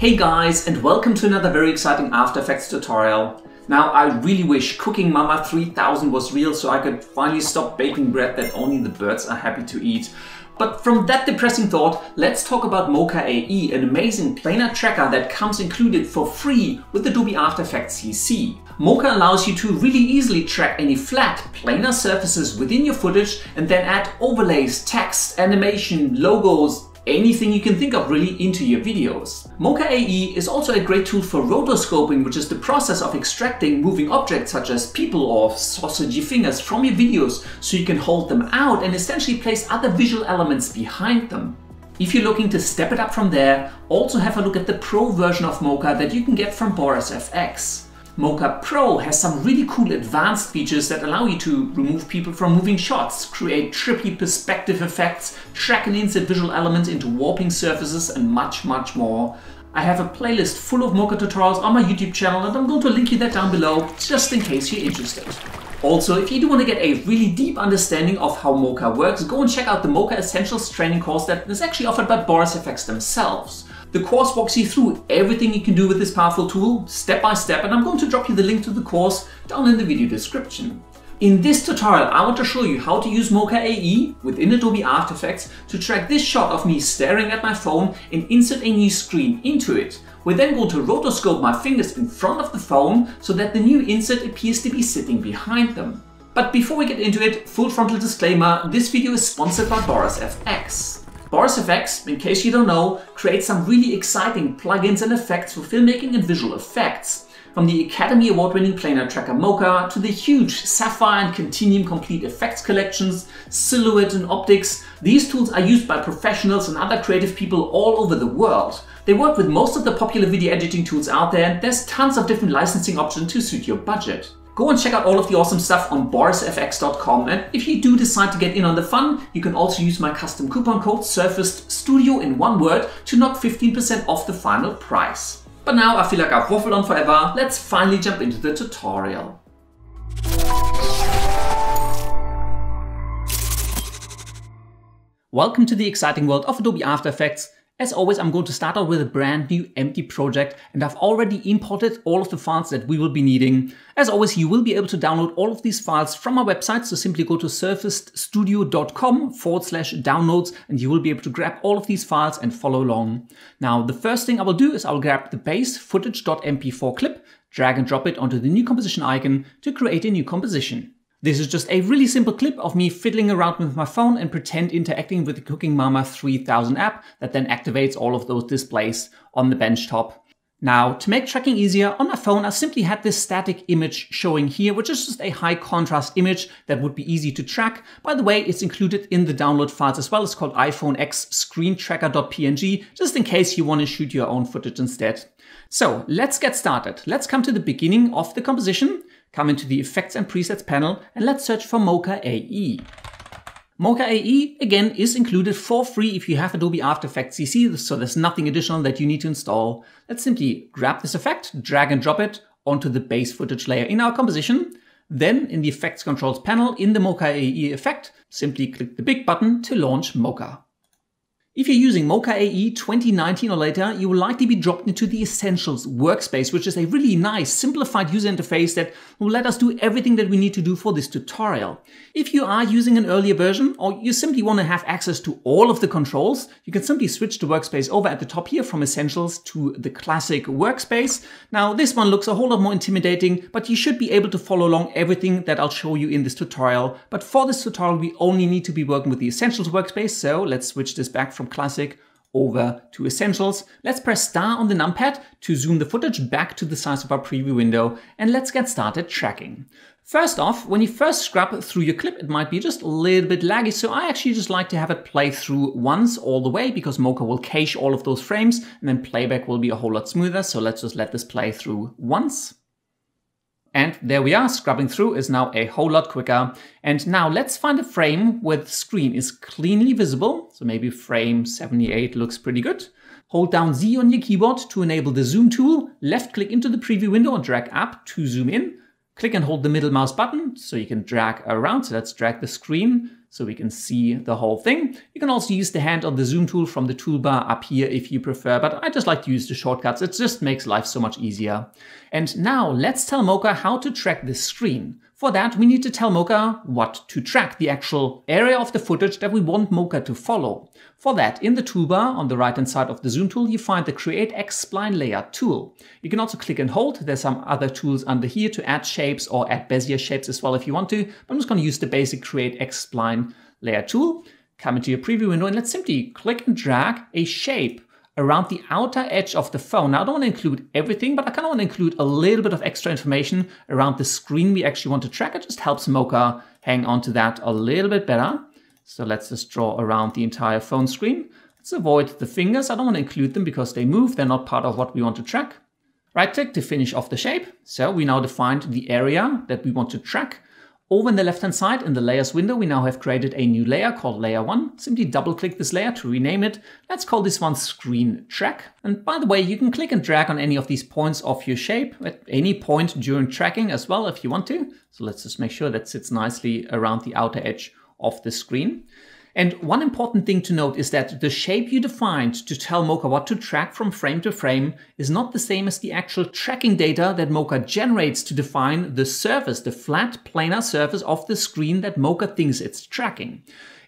Hey guys, and welcome to another very exciting After Effects tutorial. Now, I really wish Cooking Mama 3000 was real so I could finally stop baking bread that only the birds are happy to eat. But from that depressing thought, let's talk about Mocha AE, an amazing planar tracker that comes included for free with Adobe After Effects CC. Mocha allows you to really easily track any flat, planar surfaces within your footage and then add overlays, text, animation, logos, anything you can think of really into your videos. Mocha AE is also a great tool for rotoscoping, which is the process of extracting moving objects such as people or sausagey fingers from your videos so you can hold them out and essentially place other visual elements behind them. If you're looking to step it up from there, also have a look at the Pro version of Mocha that you can get from Boris FX. Mocha Pro has some really cool advanced features that allow you to remove people from moving shots, create trippy perspective effects, track and insert visual elements into warping surfaces, and much more. I have a playlist full of Mocha tutorials on my YouTube channel and I'm going to link you that down below just in case you're interested. Also, if you do want to get a really deep understanding of how Mocha works, go and check out the Mocha Essentials training course that is actually offered by Boris FX themselves. The course walks you through everything you can do with this powerful tool, step by step, and I'm going to drop you the link to the course down in the video description. In this tutorial, I want to show you how to use Mocha AE within Adobe After Effects to track this shot of me staring at my phone and insert a new screen into it. We're then going to rotoscope my fingers in front of the phone so that the new insert appears to be sitting behind them. But before we get into it, full frontal disclaimer, this video is sponsored by Boris FX. Boris FX, in case you don't know, creates some really exciting plugins and effects for filmmaking and visual effects. From the Academy Award-winning planar tracker Mocha to the huge Sci-Fi and Continuum complete effects collections, silhouette and optics, these tools are used by professionals and other creative people all over the world. They work with most of the popular video editing tools out there, and there's tons of different licensing options to suit your budget. Go and check out all of the awesome stuff on borisfx.com, and if you do decide to get in on the fun, you can also use my custom coupon code SURFACEDSTUDIO in one word to knock 15% off the final price. But now I feel like I've waffled on forever, let's finally jump into the tutorial. Welcome to the exciting world of Adobe After Effects. As always, I'm going to start out with a brand new empty project, and I've already imported all of the files that we will be needing. As always, you will be able to download all of these files from my website, so simply go to surfacedstudio.com/downloads and you will be able to grab all of these files and follow along. Now, the first thing I will do is I will grab the base footage.mp4 clip, drag and drop it onto the new composition icon to create a new composition. This is just a really simple clip of me fiddling around with my phone and pretend interacting with the Cooking Mama 3000 app that then activates all of those displays on the benchtop. Now, to make tracking easier, on my phone I simply had this static image showing here, which is just a high contrast image that would be easy to track. By the way, it's included in the download files as well. It's called iPhone X screentracker.png, just in case you want to shoot your own footage instead. So let's get started. Let's come to the beginning of the composition. Come into the Effects and Presets panel and let's search for Mocha AE. Mocha AE, again, is included for free if you have Adobe After Effects CC, so there's nothing additional that you need to install. Let's simply grab this effect, drag and drop it onto the base footage layer in our composition. Then in the Effects Controls panel in the Mocha AE effect, simply click the big button to launch Mocha. If you're using Mocha AE 2019 or later, you will likely be dropped into the Essentials workspace, which is a really nice, simplified user interface that will let us do everything that we need to do for this tutorial. If you are using an earlier version, or you simply want to have access to all of the controls, you can simply switch the workspace over at the top here from Essentials to the classic workspace. Now, this one looks a whole lot more intimidating, but you should be able to follow along everything that I'll show you in this tutorial. But for this tutorial, we only need to be working with the Essentials workspace, so let's switch this back from classic over to Essentials. Let's press star on the numpad to zoom the footage back to the size of our preview window, and let's get started tracking. First off, when you first scrub through your clip, it might be just a little bit laggy, so I actually just like to have it play through once all the way, because Mocha will cache all of those frames, and then playback will be a whole lot smoother. So let's just let this play through once. And there we are, scrubbing through is now a whole lot quicker. And now let's find a frame where the screen is cleanly visible. So maybe frame 78 looks pretty good. Hold down Z on your keyboard to enable the zoom tool, left click into the preview window and drag up to zoom in. Click and hold the middle mouse button so you can drag around. So let's drag the screen so we can see the whole thing. You can also use the hand on the zoom tool from the toolbar up here if you prefer, but I just like to use the shortcuts. It just makes life so much easier. And now let's tell Mocha how to track this screen. For that, we need to tell Mocha what to track, the actual area of the footage that we want Mocha to follow. For that, in the toolbar on the right-hand side of the zoom tool, you find the Create X Spline Layer tool. You can also click and hold. There's some other tools under here to add shapes or add Bezier shapes as well if you want to. But I'm just going to use the basic Create X Spline Layer tool. Come into your preview window and let's simply click and drag a shape around the outer edge of the phone. Now, I don't want to include everything, but I kind of want to include a little bit of extra information around the screen we actually want to track. It just helps Mocha hang on to that a little bit better. So let's just draw around the entire phone screen. Let's avoid the fingers. I don't want to include them because they move. They're not part of what we want to track. Right click to finish off the shape. So we now defined the area that we want to track. Over in the left-hand side in the layers window, we now have created a new layer called layer 1. Simply double click this layer to rename it. Let's call this one screen track. And by the way, you can click and drag on any of these points of your shape at any point during tracking as well if you want to. So let's just make sure that sits nicely around the outer edge of the screen. And one important thing to note is that the shape you defined to tell Mocha what to track from frame to frame is not the same as the actual tracking data that Mocha generates to define the surface, the flat planar surface of the screen that Mocha thinks it's tracking.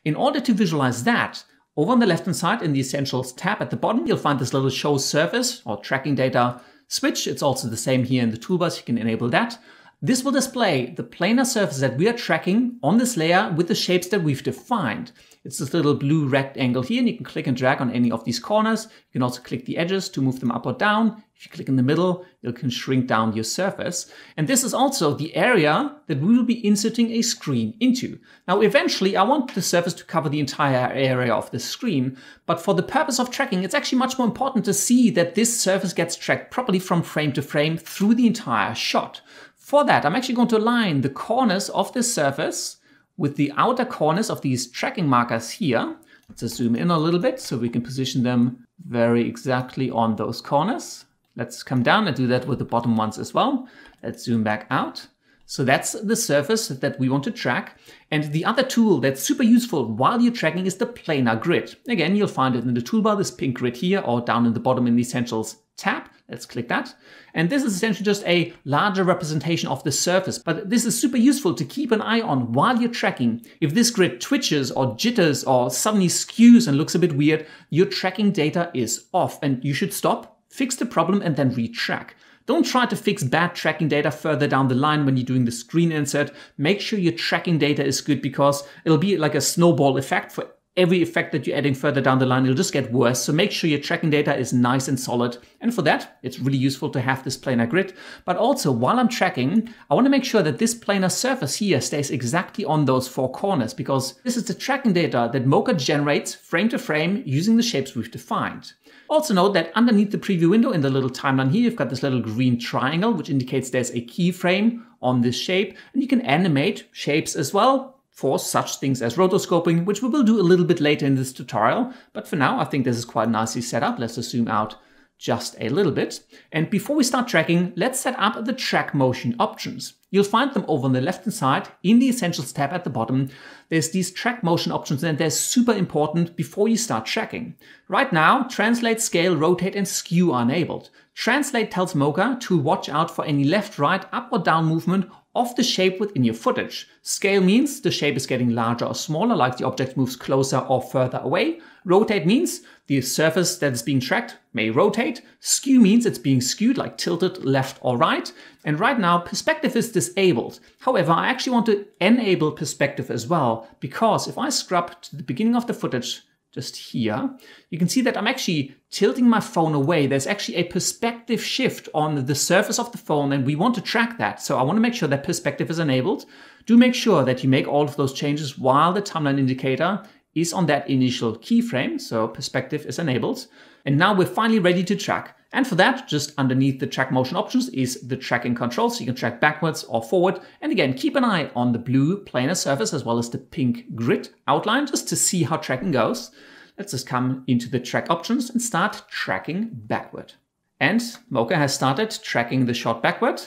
In order to visualize that, over on the left-hand side in the Essentials tab at the bottom, you'll find this little Show Surface or Tracking Data switch. It's also the same here in the toolbars. You can enable that. This will display the planar surface that we are tracking on this layer with the shapes that we've defined. It's this little blue rectangle here, and you can click and drag on any of these corners. You can also click the edges to move them up or down. If you click in the middle, you can shrink down your surface. And this is also the area that we will be inserting a screen into. Now, eventually, I want the surface to cover the entire area of the screen. But for the purpose of tracking, it's actually much more important to see that this surface gets tracked properly from frame to frame through the entire shot. For that, I'm actually going to align the corners of this surface with the outer corners of these tracking markers here. Let's just zoom in a little bit so we can position them very exactly on those corners. Let's come down and do that with the bottom ones as well. Let's zoom back out. So that's the surface that we want to track. And the other tool that's super useful while you're tracking is the planar grid. Again, you'll find it in the toolbar, this pink grid here, or down in the bottom in the Essentials tab. Let's click that. And this is essentially just a larger representation of the surface. But this is super useful to keep an eye on while you're tracking. If this grid twitches or jitters or suddenly skews and looks a bit weird, your tracking data is off and you should stop, fix the problem, and then retrack. Don't try to fix bad tracking data further down the line when you're doing the screen insert. Make sure your tracking data is good because it'll be like a snowball effect. For every effect that you're adding further down the line, it'll just get worse. So make sure your tracking data is nice and solid. And for that, it's really useful to have this planar grid. But also, while I'm tracking, I want to make sure that this planar surface here stays exactly on those four corners, because this is the tracking data that Mocha generates frame to frame using the shapes we've defined. Also note that underneath the preview window in the little timeline here, you've got this little green triangle, which indicates there's a keyframe on this shape. And you can animate shapes as well for such things as rotoscoping, which we will do a little bit later in this tutorial. But for now, I think this is quite nicely set up. Let's just zoom out just a little bit. And before we start tracking, let's set up the track motion options. You'll find them over on the left-hand side in the Essentials tab at the bottom. There's these track motion options, and they're super important before you start tracking. Right now, translate, scale, rotate, and skew are enabled. Translate tells Mocha to watch out for any left, right, up or down movement of the shape within your footage. Scale means the shape is getting larger or smaller, like the object moves closer or further away. Rotate means the surface that is being tracked may rotate. Skew means it's being skewed, like tilted left or right. And right now, perspective is disabled. However, I actually want to enable perspective as well, because if I scrub to the beginning of the footage just here, you can see that I'm actually tilting my phone away. There's actually a perspective shift on the surface of the phone, and we want to track that. So I want to make sure that perspective is enabled. Do make sure that you make all of those changes while the timeline indicator is on that initial keyframe. So perspective is enabled. And now we're finally ready to track. And for that, just underneath the track motion options is the tracking control. So you can track backwards or forward. And again, keep an eye on the blue planar surface as well as the pink grid outline just to see how tracking goes. Let's just come into the track options and start tracking backward. And Mocha has started tracking the shot backward.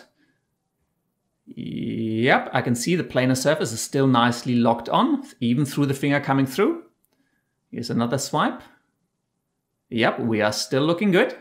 Yep, I can see the planar surface is still nicely locked on, even through the finger coming through. Here's another swipe. Yep, we are still looking good.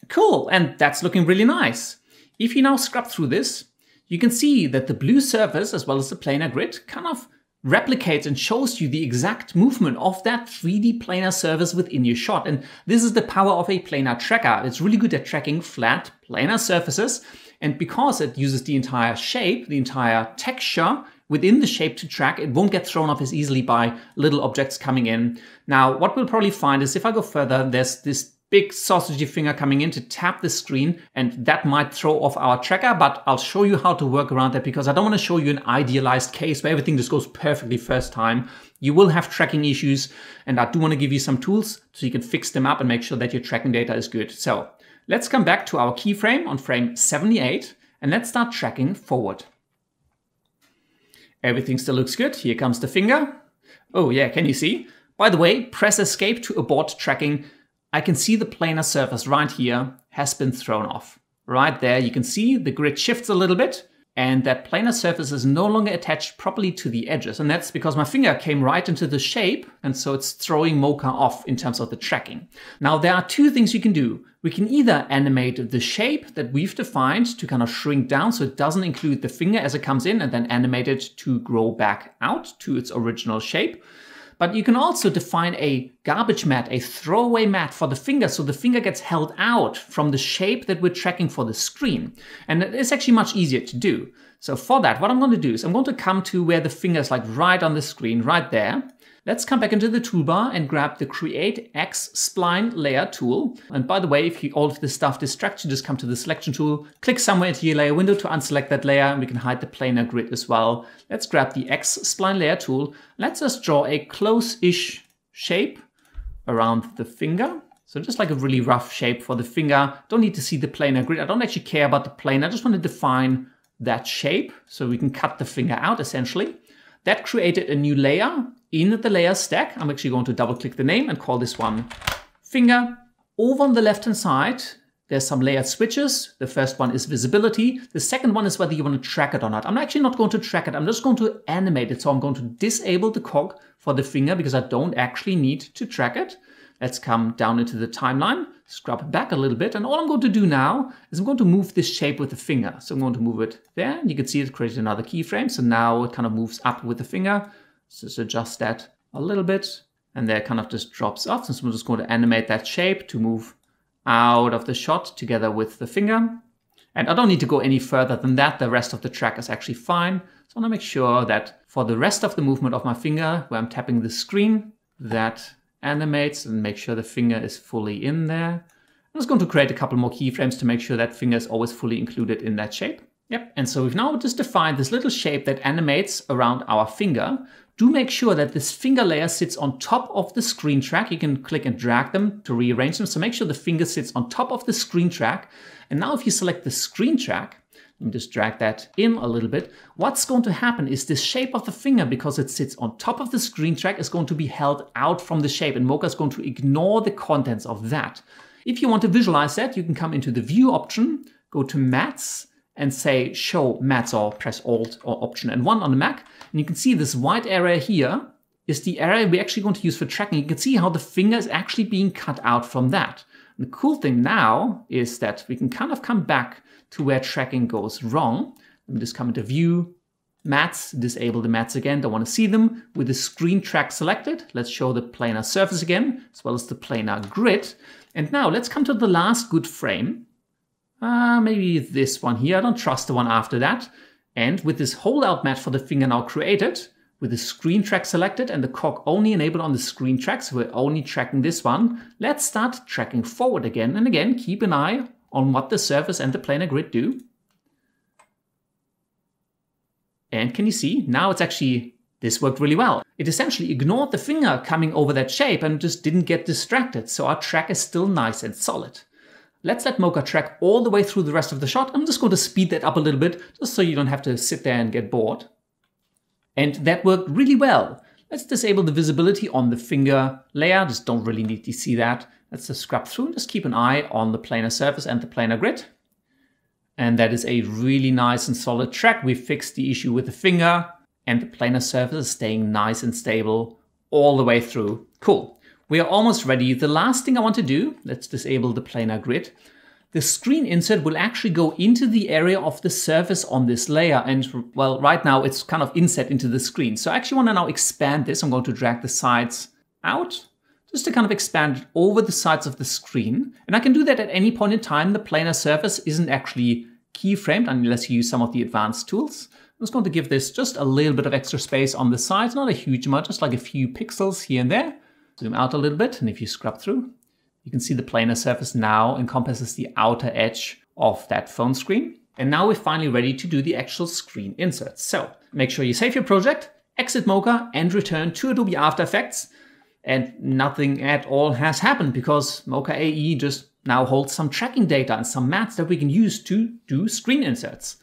Cool, and that's looking really nice. If you now scrub through this, you can see that the blue surface as well as the planar grid kind of replicates and shows you the exact movement of that 3D planar surface within your shot. And this is the power of a planar tracker. It's really good at tracking flat planar surfaces. And because it uses the entire shape, the entire texture within the shape to track, it won't get thrown off as easily by little objects coming in. Now, what we'll probably find is if I go further, there's this big sausagey finger coming in to tap the screen, and that might throw off our tracker, but I'll show you how to work around that because I don't want to show you an idealized case where everything just goes perfectly first time. You will have tracking issues, and I do want to give you some tools so you can fix them up and make sure that your tracking data is good. So let's come back to our keyframe on frame 78, and let's start tracking forward. Everything still looks good. Here comes the finger. Oh yeah, can you see? By the way, press escape to abort tracking. I can see the planar surface right here has been thrown off. Right there, you can see the grid shifts a little bit and that planar surface is no longer attached properly to the edges. And that's because my finger came right into the shape, and so it's throwing Mocha off in terms of the tracking. Now, there are two things you can do. We can either animate the shape that we've defined to kind of shrink down so it doesn't include the finger as it comes in, and then animate it to grow back out to its original shape. But you can also define a garbage mat, a throwaway mat for the finger, so the finger gets held out from the shape that we're tracking for the screen. And it's actually much easier to do. So for that, what I'm going to do is I'm going to come to where the finger is like right on the screen, right there. Let's come back into the toolbar and grab the Create X Spline Layer tool. And by the way, if all of this stuff distracts you, just come to the Selection tool, click somewhere into your layer window to unselect that layer, and we can hide the planar grid as well. Let's grab the X Spline Layer tool. Let's just draw a close-ish shape around the finger. So just like a really rough shape for the finger. Don't need to see the planar grid. I don't actually care about the plane. I just want to define that shape so we can cut the finger out essentially. That created a new layer in the layer stack. I'm actually going to double click the name and call this one finger. Over on the left hand side, there's some layer switches. The first one is visibility. The second one is whether you want to track it or not. I'm actually not going to track it. I'm just going to animate it. So I'm going to disable the cog for the finger because I don't actually need to track it. Let's come down into the timeline, scrub back a little bit. And all I'm going to do now is I'm going to move this shape with the finger. So I'm going to move it there. And you can see it created another keyframe. So now it kind of moves up with the finger. So just adjust that a little bit. And there it kind of just drops off. So I'm just going to animate that shape to move out of the shot together with the finger. And I don't need to go any further than that. The rest of the track is actually fine. So I want to make sure that for the rest of the movement of my finger, where I'm tapping the screen, that animates and make sure the finger is fully in there. I'm just going to create a couple more keyframes to make sure that finger is always fully included in that shape. Yep, and so we've now just defined this little shape that animates around our finger. Do make sure that this finger layer sits on top of the screen track. You can click and drag them to rearrange them. So make sure the finger sits on top of the screen track. And now if you select the screen track, let me just drag that in a little bit. What's going to happen is this shape of the finger, because it sits on top of the screen track, is going to be held out from the shape, and Mocha is going to ignore the contents of that. If you want to visualize that, you can come into the View option, go to Mats, and say Show Mats, or press Alt or Option and 1 on the Mac. And you can see this white area here is the area we're actually going to use for tracking. You can see how the finger is actually being cut out from that. And the cool thing now is that we can kind of come back to where tracking goes wrong. Let me just come into View, Mats, disable the mats again, don't want to see them. With the screen track selected, let's show the planar surface again, as well as the planar grid. And now let's come to the last good frame. Maybe this one here, I don't trust the one after that. And with this holdout mat for the finger now created, with the screen track selected and the cog only enabled on the screen track, so we're only tracking this one. Let's start tracking forward again, and again, keep an eye on what the surface and the planar grid do. And can you see? Now it's actually, this worked really well. It essentially ignored the finger coming over that shape and just didn't get distracted, so our track is still nice and solid. Let's let Mocha track all the way through the rest of the shot. I'm just going to speed that up a little bit, just so you don't have to sit there and get bored. And that worked really well. Let's disable the visibility on the finger layer. Just don't really need to see that. Let's just scrub through and just keep an eye on the planar surface and the planar grid. And that is a really nice and solid track. We fixed the issue with the finger, and the planar surface is staying nice and stable all the way through. Cool. We are almost ready. The last thing I want to do, let's disable the planar grid. The screen insert will actually go into the area of the surface on this layer. And well, right now it's kind of inset into the screen. So I actually want to now expand this. I'm going to drag the sides out just to kind of expand over the sides of the screen. And I can do that at any point in time. The planar surface isn't actually keyframed unless you use some of the advanced tools. I'm just going to give this just a little bit of extra space on the sides, not a huge amount, just like a few pixels here and there. Zoom out a little bit, and if you scrub through, you can see the planar surface now encompasses the outer edge of that phone screen. And now we're finally ready to do the actual screen inserts. So make sure you save your project, exit Mocha, and return to Adobe After Effects. And nothing at all has happened because Mocha AE just now holds some tracking data and some mattes that we can use to do screen inserts.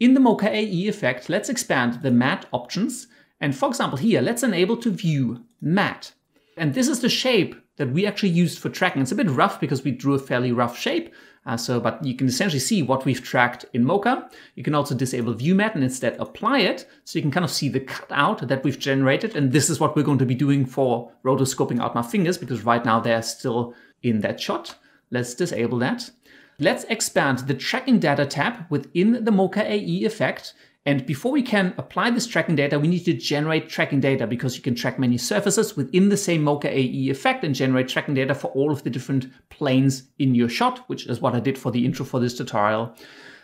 In the Mocha AE effect, let's expand the matte options. And for example, here, let's enable to view matte. And this is the shape that we actually used for tracking. It's a bit rough because we drew a fairly rough shape. But you can essentially see what we've tracked in Mocha. You can also disable view matte and instead apply it. So you can kind of see the cutout that we've generated. And this is what we're going to be doing for rotoscoping out my fingers, because right now they're still in that shot. Let's disable that. Let's expand the tracking data tab within the Mocha AE effect. And before we can apply this tracking data, we need to generate tracking data, because you can track many surfaces within the same Mocha AE effect and generate tracking data for all of the different planes in your shot, which is what I did for the intro for this tutorial.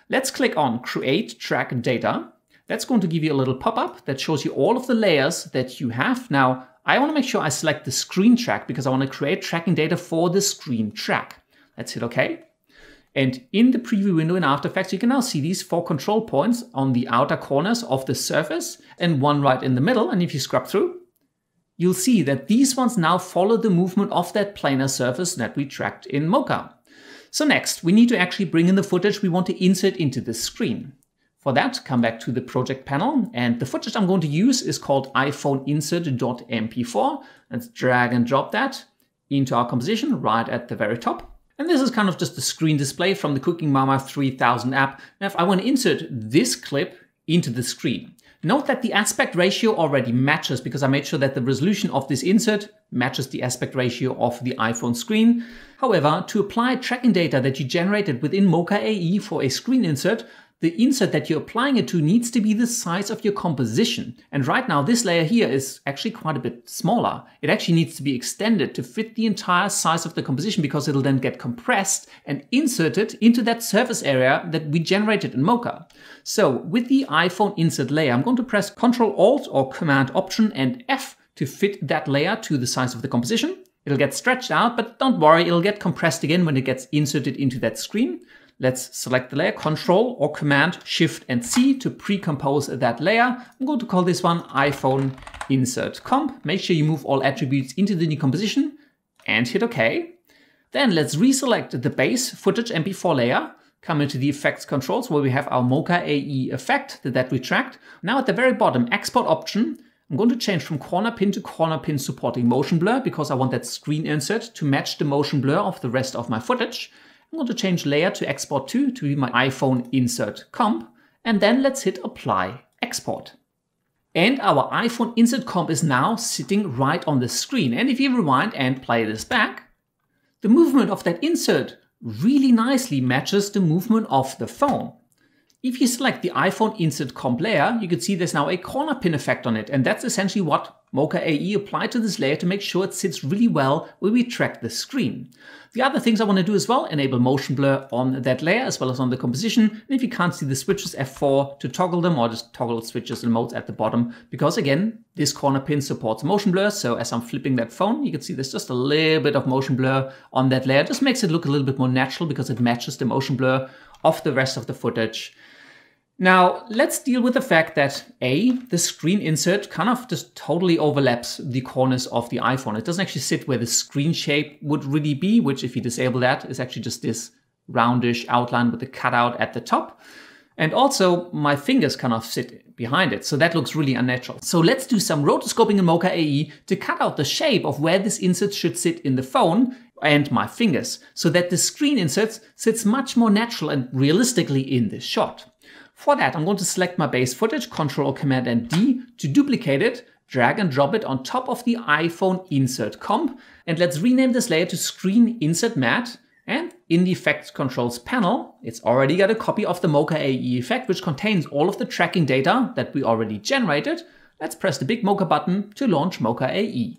Let's click on Create Track Data. That's going to give you a little pop-up that shows you all of the layers that you have. Now, I want to make sure I select the screen track because I want to create tracking data for the screen track. Let's hit OK. And in the preview window in After Effects, you can now see these 4 control points on the outer corners of the surface and one right in the middle. And if you scrub through, you'll see that these ones now follow the movement of that planar surface that we tracked in Mocha. So next, we need to actually bring in the footage we want to insert into the screen. For that, come back to the project panel, and the footage I'm going to use is called iPhone insert.mp4. Let's drag and drop that into our composition right at the very top. And this is kind of just the screen display from the Cooking Mama 3000 app. Now, if I want to insert this clip into the screen, note that the aspect ratio already matches because I made sure that the resolution of this insert matches the aspect ratio of the iPhone screen. However, to apply tracking data that you generated within Mocha AE for a screen insert, the insert that you're applying it to needs to be the size of your composition. And right now, this layer here is actually quite a bit smaller. It actually needs to be extended to fit the entire size of the composition because it'll then get compressed and inserted into that surface area that we generated in Mocha. So with the iPhone insert layer, I'm going to press Ctrl-Alt or Command-Option and F to fit that layer to the size of the composition. It'll get stretched out, but don't worry, it'll get compressed again when it gets inserted into that screen. Let's select the layer, Control or Command, Shift and C to pre-compose that layer. I'm going to call this one iPhone Insert Comp. Make sure you move all attributes into the new composition and hit OK. Then let's reselect the base footage MP4 layer, come into the effects controls where we have our Mocha AE effect that we tracked. Now at the very bottom, export option, I'm going to change from corner pin to corner pin supporting motion blur because I want that screen insert to match the motion blur of the rest of my footage. I'm going to change layer to export to be my iPhone insert comp, and then let's hit apply export. And our iPhone insert comp is now sitting right on the screen. And if you rewind and play this back, the movement of that insert really nicely matches the movement of the phone. If you select the iPhone Insert Comp layer, you can see there's now a corner pin effect on it. And that's essentially what Mocha AE applied to this layer to make sure it sits really well when we track the screen. The other things I want to do as well, enable motion blur on that layer as well as on the composition. And if you can't see the switches, F4 to toggle them, or just toggle switches and modes at the bottom. Because again, this corner pin supports motion blur. So as I'm flipping that phone, you can see there's just a little bit of motion blur on that layer. It just makes it look a little bit more natural because it matches the motion blur of the rest of the footage. Now, let's deal with the fact that the screen insert kind of just totally overlaps the corners of the iPhone. It doesn't actually sit where the screen shape would really be, which if you disable that is actually just this roundish outline with the cutout at the top. And also my fingers kind of sit behind it. So that looks really unnatural. So let's do some rotoscoping in Mocha AE to cut out the shape of where this insert should sit in the phone and my fingers so that the screen insert sits much more natural and realistically in this shot. For that, I'm going to select my base footage, Ctrl or Command and D to duplicate it, drag and drop it on top of the iPhone Insert Comp. And let's rename this layer to Screen Insert Matte. And in the Effects Controls panel, it's already got a copy of the Mocha AE effect, which contains all of the tracking data that we already generated. Let's press the big Mocha button to launch Mocha AE.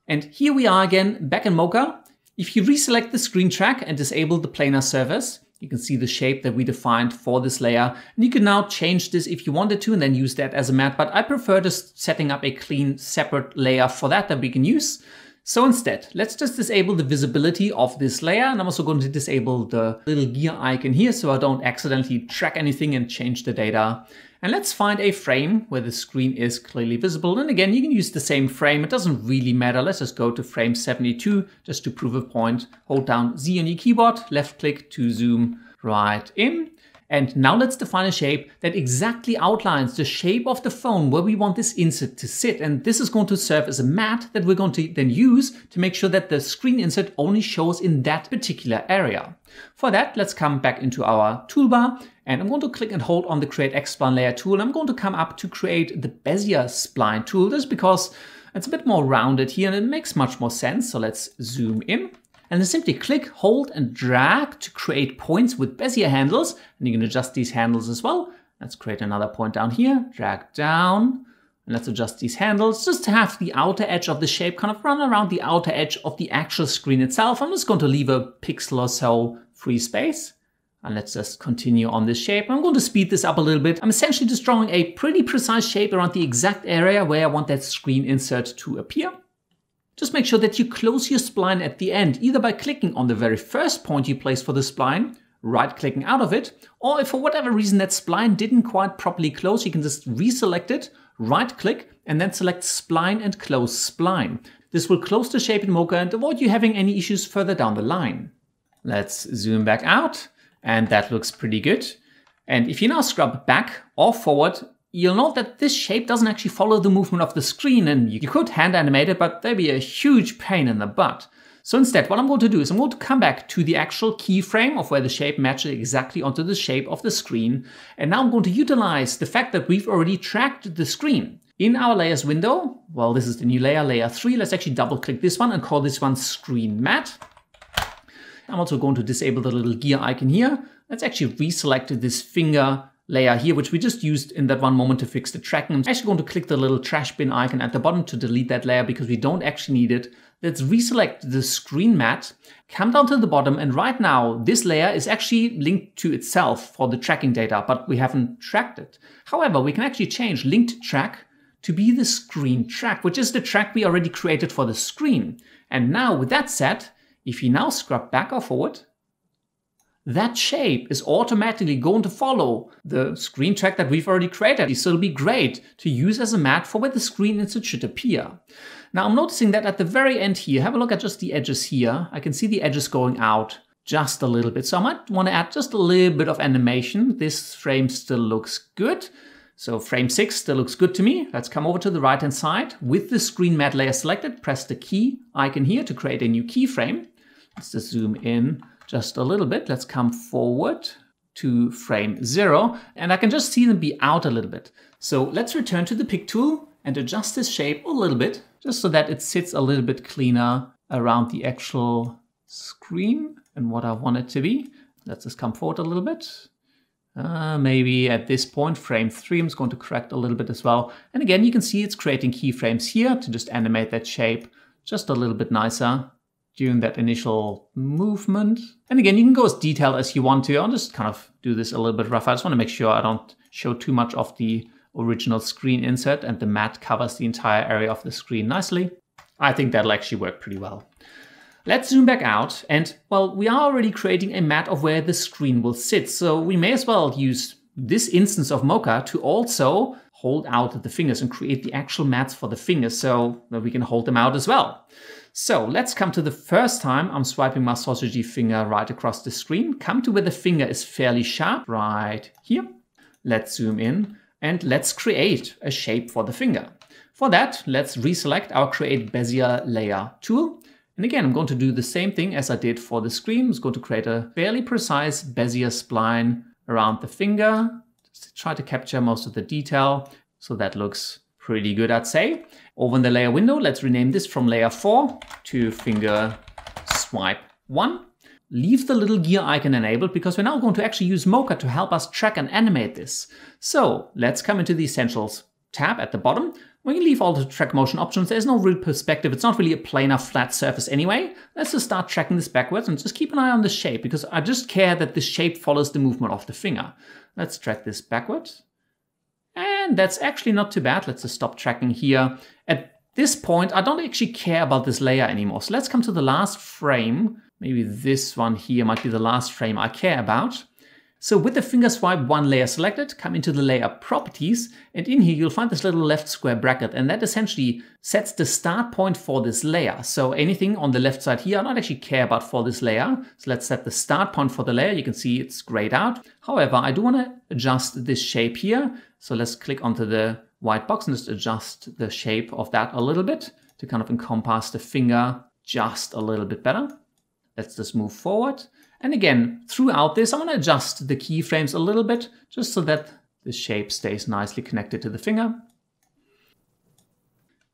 And here we are again, back in Mocha. If you reselect the screen track and disable the planar surface, you can see the shape that we defined for this layer. And you can now change this if you wanted to and then use that as a matte, but I prefer just setting up a clean separate layer for that we can use. So instead, let's just disable the visibility of this layer. And I'm also going to disable the little gear icon here so I don't accidentally track anything and change the data. And let's find a frame where the screen is clearly visible. And again, you can use the same frame. It doesn't really matter. Let's just go to frame 72 just to prove a point. Hold down Z on your keyboard, left click to zoom right in. And now let's define a shape that exactly outlines the shape of the phone where we want this insert to sit. And this is going to serve as a matte that we're going to then use to make sure that the screen insert only shows in that particular area. For that, let's come back into our toolbar and I'm going to click and hold on the Create X-Spline Layer tool. I'm going to come up to create the Bezier Spline tool just because it's a bit more rounded here and it makes much more sense. So let's zoom in. And then simply click, hold, and drag to create points with Bezier handles. And you can adjust these handles as well. Let's create another point down here, drag down, and let's adjust these handles just to have the outer edge of the shape kind of run around the outer edge of the actual screen itself. I'm just going to leave a pixel or so free space. And let's just continue on this shape. I'm going to speed this up a little bit. I'm essentially just drawing a pretty precise shape around the exact area where I want that screen insert to appear. Just make sure that you close your spline at the end, either by clicking on the very first point you place for the spline, right-clicking out of it, or if for whatever reason that spline didn't quite properly close, you can just reselect it, right-click, and then select Spline and Close Spline. This will close the shape in Mocha and avoid you having any issues further down the line. Let's zoom back out, and that looks pretty good. And if you now scrub back or forward, you'll note that this shape doesn't actually follow the movement of the screen, and you could hand animate it, but that'd be a huge pain in the butt. So instead, what I'm going to do is I'm going to come back to the actual keyframe of where the shape matches exactly onto the shape of the screen. And now I'm going to utilize the fact that we've already tracked the screen. In our layers window, well, this is the new layer, layer 3. Let's actually double click this one and call this one Screen Matte. I'm also going to disable the little gear icon here. Let's actually reselect this finger layer here, which we just used in that one moment to fix the tracking. I'm actually going to click the little trash bin icon at the bottom to delete that layer because we don't actually need it. Let's reselect the screen matte, come down to the bottom, and right now this layer is actually linked to itself for the tracking data, but we haven't tracked it. However, we can actually change linked track to be the screen track, which is the track we already created for the screen. And now with that set, if you now scrub back or forward, that shape is automatically going to follow the screen track that we've already created. So it'll be great to use as a matte for where the screen insert should appear. Now I'm noticing that at the very end here, have a look at just the edges here. I can see the edges going out just a little bit. So I might want to add just a little bit of animation. This frame still looks good. So frame 6 still looks good to me. Let's come over to the right-hand side. With the screen matte layer selected, press the key icon here to create a new keyframe. Let's just zoom in just a little bit. Let's come forward to frame 0, and I can just see them be out a little bit. So let's return to the pick tool and adjust this shape a little bit, just so that it sits a little bit cleaner around the actual screen and what I want it to be. Let's just come forward a little bit. Maybe at this point, frame 3, I'm just going to correct a little bit as well. And again, you can see it's creating keyframes here to just animate that shape just a little bit nicer during that initial movement. And again, you can go as detailed as you want to. I'll just kind of do this a little bit rough. I just want to make sure I don't show too much of the original screen insert and the matte covers the entire area of the screen nicely. I think that'll actually work pretty well. Let's zoom back out and, well, we are already creating a matte of where the screen will sit. So we may as well use this instance of Mocha to also hold out the fingers and create the actual mattes for the fingers so that we can hold them out as well. So let's come to the first time I'm swiping my sausagey finger right across the screen. Come to where the finger is fairly sharp, right here. Let's zoom in and let's create a shape for the finger. For that, let's reselect our Create Bezier Layer tool. And again, I'm going to do the same thing as I did for the screen. I'm just going to create a fairly precise Bezier spline around the finger, just to try to capture most of the detail. So that looks pretty good, I'd say. Over in the layer window, let's rename this from layer 4 to finger swipe 1. Leave the little gear icon enabled because we're now going to actually use Mocha to help us track and animate this. So let's come into the Essentials tab at the bottom. We can leave all the track motion options. There's no real perspective. It's not really a planar flat surface anyway. Let's just start tracking this backwards and just keep an eye on the shape because I just care that the shape follows the movement of the finger. Let's track this backwards. And that's actually not too bad. Let's just stop tracking here. At this point, I don't actually care about this layer anymore. So let's come to the last frame. Maybe this one here might be the last frame I care about. So with the finger swipe 1 layer selected, come into the layer properties, and in here you'll find this little left square bracket, and that essentially sets the start point for this layer. So anything on the left side here I don't actually care about for this layer. So let's set the start point for the layer. You can see it's grayed out. However, I do want to adjust this shape here. So let's click onto the white box and just adjust the shape of that a little bit to kind of encompass the finger just a little bit better. Let's just move forward. And again, throughout this, I want to adjust the keyframes a little bit, just so that the shape stays nicely connected to the finger.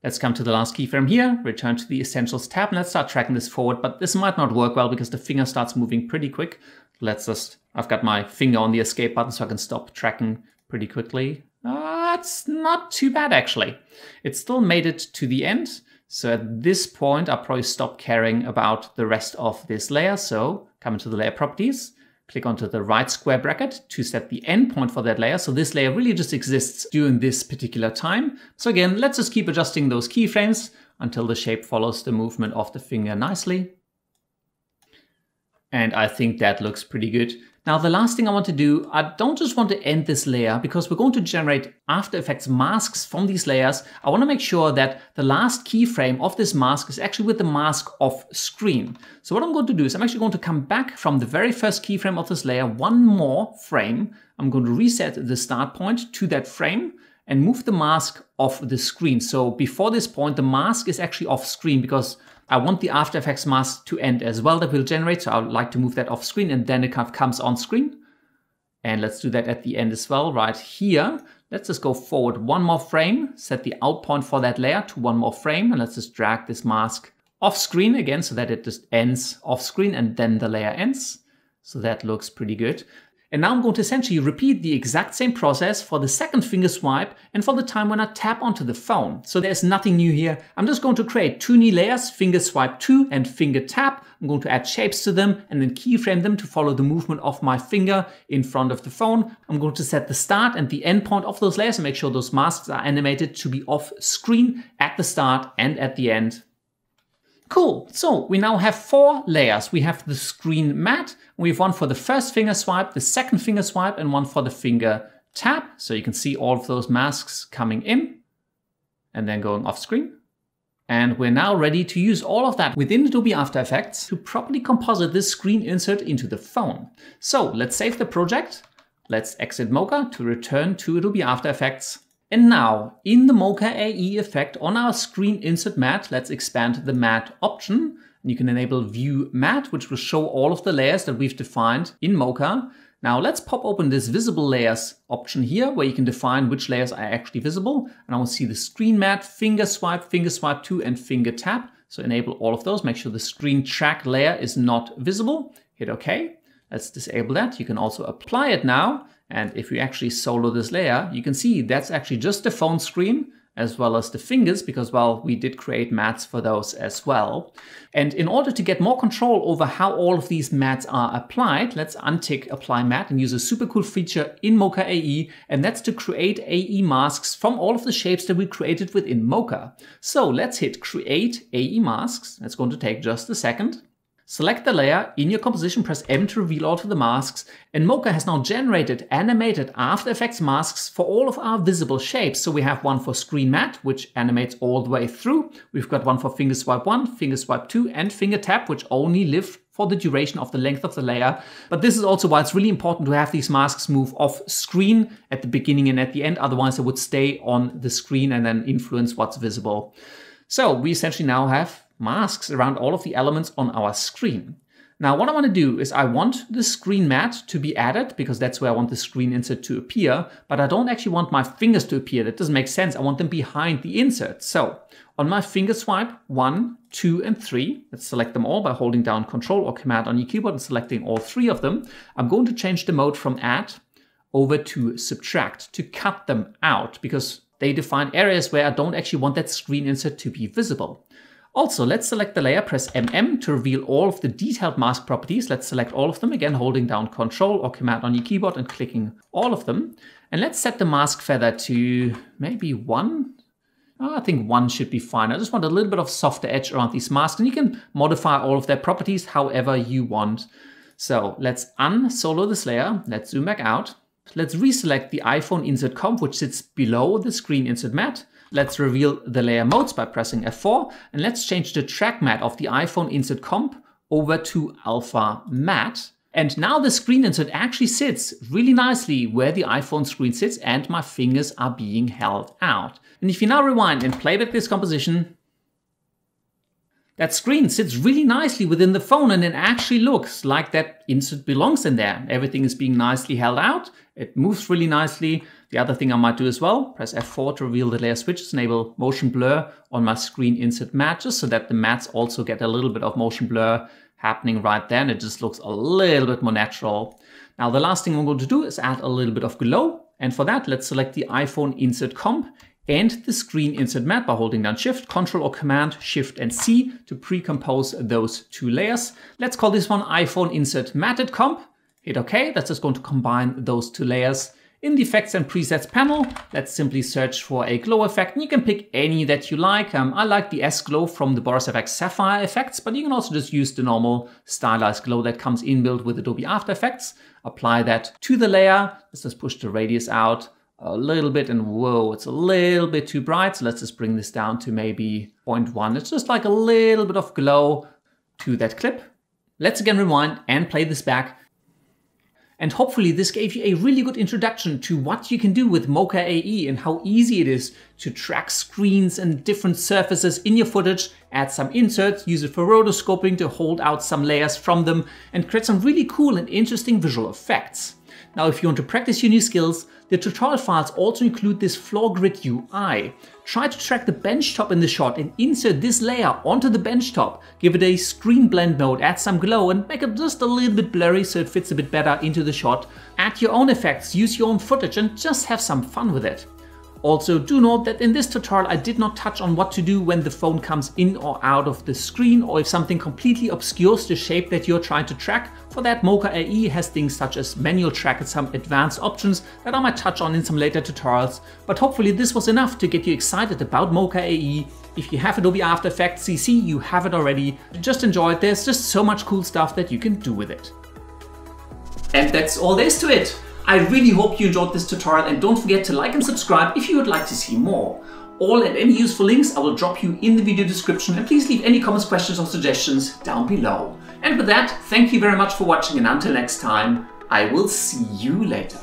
Let's come to the last keyframe here, return to the Essentials tab, and let's start tracking this forward. But this might not work well because the finger starts moving pretty quick. I've got my finger on the escape button so I can stop tracking pretty quickly. It's not too bad actually. It still made it to the end. So at this point, I'll probably stop caring about the rest of this layer. So come into the layer properties, click onto the right square bracket to set the endpoint for that layer. So this layer really just exists during this particular time. So again, let's just keep adjusting those keyframes until the shape follows the movement of the finger nicely. And I think that looks pretty good. Now, the last thing I want to do, I don't just want to end this layer because we're going to generate After Effects masks from these layers. I want to make sure that the last keyframe of this mask is actually with the mask off screen. So what I'm going to do is I'm actually going to come back from the very first keyframe of this layer, one more frame. I'm going to reset the start point to that frame and move the mask off the screen. So before this point, the mask is actually off screen because I want the After Effects mask to end as well that we'll generate. So I would like to move that off screen and then it kind of comes on screen. And let's do that at the end as well, right here. Let's just go forward one more frame, set the out point for that layer to one more frame. And let's just drag this mask off screen again so that it just ends off screen and then the layer ends. So that looks pretty good. And now I'm going to essentially repeat the exact same process for the second finger swipe and for the time when I tap onto the phone. So there's nothing new here. I'm just going to create 2 new layers, finger swipe 2 and finger tap. I'm going to add shapes to them and then keyframe them to follow the movement of my finger in front of the phone. I'm going to set the start and the end point of those layers and make sure those masks are animated to be off screen at the start and at the end. Cool, so we now have 4 layers. We have the screen matte, we have one for the first finger swipe, the second finger swipe, and one for the finger tap. So you can see all of those masks coming in and then going off screen. And we're now ready to use all of that within Adobe After Effects to properly composite this screen insert into the phone. So let's save the project. Let's exit Mocha to return to Adobe After Effects. And now, in the Mocha AE effect on our screen insert matte, let's expand the matte option. You can enable View Matte, which will show all of the layers that we've defined in Mocha. Now let's pop open this Visible Layers option here, where you can define which layers are actually visible. And I want to see the screen matte, finger swipe 2, and finger tap. So enable all of those, make sure the screen track layer is not visible. Hit OK. Let's disable that. You can also apply it now. And if we actually solo this layer, you can see that's actually just the phone screen as well as the fingers, because, well, we did create mats for those as well. And in order to get more control over how all of these mats are applied, let's untick Apply Mat and use a super cool feature in Mocha AE, and that's to create AE masks from all of the shapes that we created within Mocha. So let's hit Create AE Masks. That's going to take just a second. Select the layer, in your composition press M to reveal all of the masks, and Mocha has now generated animated After Effects masks for all of our visible shapes. So we have one for Screen Mat, which animates all the way through. We've got one for Finger Swipe 1, Finger Swipe 2, and Finger Tap, which only live for the duration of the length of the layer. But this is also why it's really important to have these masks move off screen at the beginning and at the end, otherwise they would stay on the screen and then influence what's visible. So we essentially now have masks around all of the elements on our screen. Now what I want to do is I want the screen mat to be added, because that's where I want the screen insert to appear, but I don't actually want my fingers to appear. That doesn't make sense. I want them behind the insert. So on my finger swipe 1, 2, and 3, let's select them all by holding down Control or Command on your keyboard and selecting all 3 of them. I'm going to change the mode from Add over to Subtract to cut them out, because they define areas where I don't actually want that screen insert to be visible. Also, let's select the layer, press MM to reveal all of the detailed mask properties. Let's select all of them, again holding down Control or Command on your keyboard and clicking all of them. And let's set the mask feather to maybe 1. Oh, I think 1 should be fine. I just want a little bit of softer edge around these masks, and you can modify all of their properties however you want. So let's unsolo this layer. Let's zoom back out. Let's reselect the iPhone insert comp, which sits below the screen insert mat. Let's reveal the layer modes by pressing F4, and let's change the track mat of the iPhone insert comp over to alpha matte. And now the screen insert actually sits really nicely where the iPhone screen sits, and my fingers are being held out. And if you now rewind and play back this composition, that screen sits really nicely within the phone, and it actually looks like that insert belongs in there. Everything is being nicely held out. It moves really nicely. The other thing I might do as well, press F4 to reveal the layer switches, enable motion blur on my screen insert mat, just so that the mats also get a little bit of motion blur happening right there, and it just looks a little bit more natural. Now the last thing I'm going to do is add a little bit of glow, and for that let's select the iPhone insert comp and the screen insert mat by holding down Shift, Control or Command, Shift and C to pre-compose those 2 layers. Let's call this one iPhone insert matted comp. Hit OK, that's just going to combine those 2 layers. In the Effects and Presets panel, let's simply search for a glow effect, and you can pick any that you like. I like the S-Glow from the Boris FX Sci-Fi effects, but you can also just use the normal stylized glow that comes inbuilt with Adobe After Effects. Apply that to the layer. Let's just push the radius out a little bit, and whoa, it's a little bit too bright. So let's just bring this down to maybe 0.1. It's just like a little bit of glow to that clip. Let's again rewind and play this back. And hopefully this gave you a really good introduction to what you can do with Mocha AE and how easy it is to track screens and different surfaces in your footage, add some inserts, use it for rotoscoping to hold out some layers from them, and create some really cool and interesting visual effects. Now, if you want to practice your new skills, the tutorial files also include this floor grid UI. Try to track the bench top in the shot and insert this layer onto the bench top. Give it a screen blend mode, add some glow and make it just a little bit blurry so it fits a bit better into the shot. Add your own effects, use your own footage and just have some fun with it. Also, do note that in this tutorial I did not touch on what to do when the phone comes in or out of the screen, or if something completely obscures the shape that you're trying to track. For that, Mocha AE has things such as manual track and some advanced options that I might touch on in some later tutorials. But hopefully this was enough to get you excited about Mocha AE. If you have Adobe After Effects CC, you have it already. Just enjoy it. There's just so much cool stuff that you can do with it. And that's all there is to it. I really hope you enjoyed this tutorial, and don't forget to like and subscribe if you would like to see more. All and any useful links I will drop you in the video description, and please leave any comments, questions or suggestions down below. And with that, thank you very much for watching, and until next time, I will see you later.